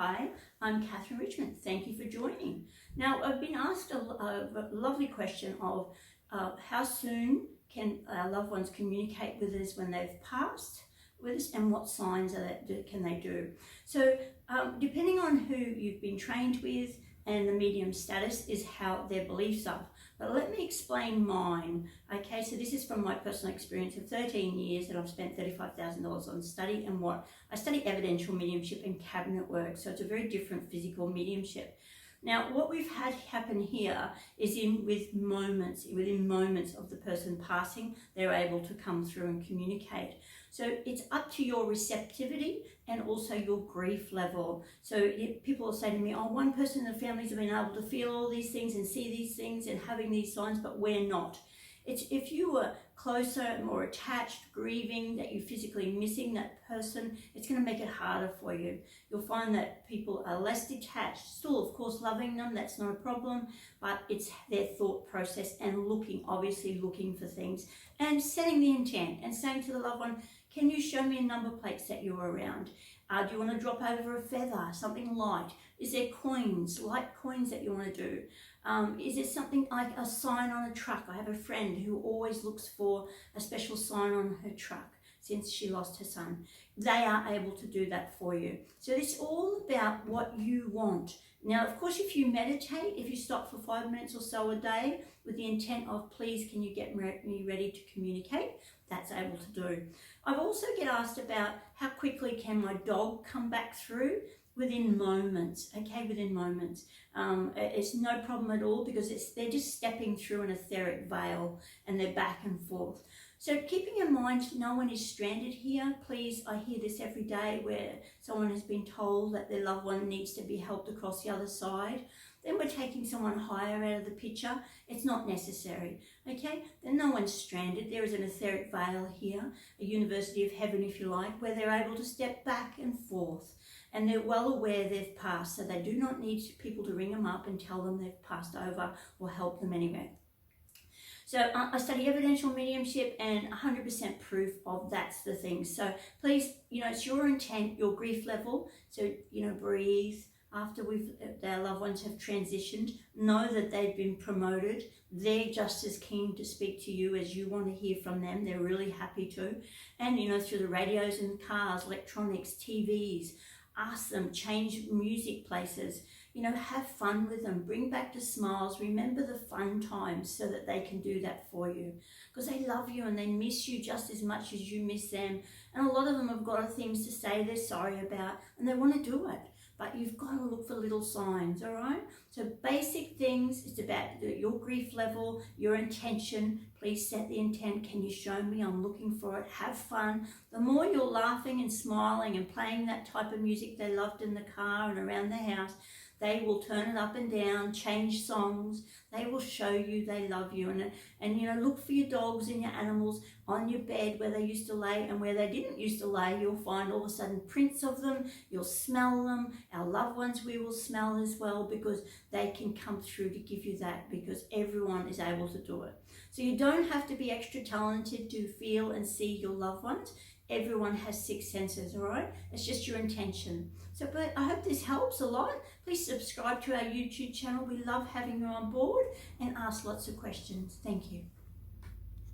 Hi, I'm Catherine Richmond. Thank you for joining. Now, I've been asked a lovely question of how soon can our loved ones communicate with us when they've passed with us, and what signs can they do? So, depending on who you've been trained with and the medium status is how their beliefs are. But let me explain mine. Okay, so this is from my personal experience of 13 years that I've spent $35,000 on study, and what I study evidential mediumship and cabinet work. So it's a very different physical mediumship. Now, what we've had happen here is within moments of the person passing, they're able to come through and communicate. So it's up to your receptivity and also your grief level. So people will say to me, oh, one person in the families have been able to feel all these things and see these things and having these signs, but we're not. It's if you were closer, more attached, grieving, that you're physically missing that person, it's going to make it harder for you. You'll find that people are less detached, still of course loving them, that's not a problem, but it's their thought process and obviously looking for things and setting the intent and saying to the loved one, can you show me a number plates that you were around? Do you want to drop over a feather, something light? Is there coins, light coins that you want to do? Is there something like a sign on a truck? I have a friend who always looks for a special sign on her truck since she lost her son. They are able to do that for you. So it's all about what you want. Now, of course, if you meditate, if you stop for 5 minutes or so a day with the intent of, please, can you get me ready to communicate? That's able to do. I've also get asked about how quickly can my dog come back through? Within moments, okay, within moments. It's no problem at all because they're just stepping through an etheric veil and they're back and forth. So keeping in mind no one is stranded here. Please, I hear this every day where someone has been told that their loved one needs to be helped across the other side. Then we're taking someone higher out of the picture. It's not necessary, okay? Then no one's stranded. There is an etheric veil here, a university of heaven if you like, where they're able to step back and forth. And they're well aware they've passed, so they do not need people to ring them up and tell them they've passed over or help them anywhere. So I study evidential mediumship and 100% proof of that's the thing. So please, it's your intent, your grief level. So, breathe. After their loved ones have transitioned, know that they've been promoted. They're just as keen to speak to you as you want to hear from them. They're really happy to. And, through the radios in cars, electronics, TVs, ask them, change music places, have fun with them, bring back the smiles, remember the fun times so that they can do that for you. Because they love you and they miss you just as much as you miss them. And a lot of them have got things to say they're sorry about and they want to do it. But you've got to look for little signs, all right? So basic things, it's about your grief level, your intention. Please set the intent. Can you show me? I'm looking for it. Have fun. The more you're laughing and smiling and playing that type of music they loved in the car and around the house, they will turn it up and down, change songs. They will show you they love you. And look for your dogs and your animals on your bed where they used to lay and where they didn't used to lay. You'll find all of a sudden prints of them. You'll smell them. Our loved ones we will smell as well because they can come through to give you that because everyone is able to do it. So you don't have to be extra talented to feel and see your loved ones. Everyone has 6 senses, all right? It's just your intention. So, but I hope this helps a lot. Please subscribe to our YouTube channel. We love having you on board and ask lots of questions. Thank you.